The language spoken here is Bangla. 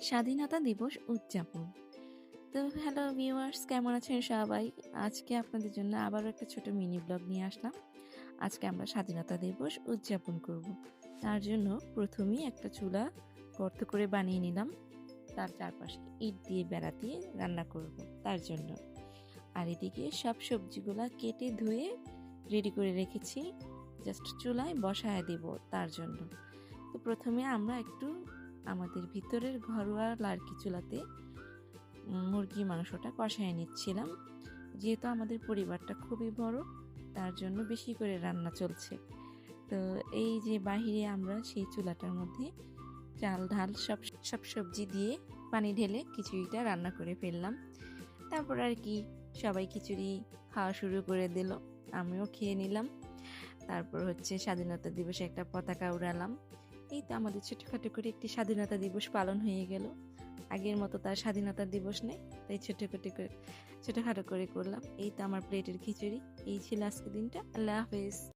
স্বাধীনতা দিবস উদযাপন। তো হ্যালো ভিউয়ার্স, কেমন আছেন সবাই? আজকে আপনাদের জন্য আবারও একটা ছোট মিনি ব্লগ নিয়ে আসলাম। আজকে আমরা স্বাধীনতা দিবস উদযাপন করব। তার জন্য প্রথমেই একটা চুলা গর্ত করে বানিয়ে নিলাম। তার চারপাশে ইট দিয়ে বেড়া দিয়ে রান্না করব তার জন্য। আর এদিকে সব সবজিগুলা কেটে ধুয়ে রেডি করে রেখেছি, জাস্ট চুলায় বসায় দিব তার জন্য। তো প্রথমে আমরা একটু আমাদের ভিতরের ঘরোয়া লার্কি চুলাতে মুরগির মাংসটা কষায় নিচ্ছিলাম। যেহেতু আমাদের পরিবারটা খুবই বড়, তার জন্য বেশি করে রান্না চলছে। তো এই যে বাহিরে আমরা সেই চুলাটার মধ্যে চাল ঢাল সব সব সবজি দিয়ে পানি ঢেলে খিচুড়িটা রান্না করে ফেললাম। তারপর আর কি সবাই খিচুড়ি খাওয়া শুরু করে দিল, আমিও খেয়ে নিলাম। তারপর হচ্ছে স্বাধীনতা দিবসে একটা পতাকা উড়ালাম। এই তো আমাদের ছোটখাটো করে একটি স্বাধীনতা দিবস পালন হয়ে গেল। আগের মতো তার স্বাধীনতা দিবস নেই, তাই ছোটখাটো করে করলাম। এই তো আমার প্লেটের খিচুড়ি। এই ছিল আজকের দিনটা। আল্লাহ হাফেজ।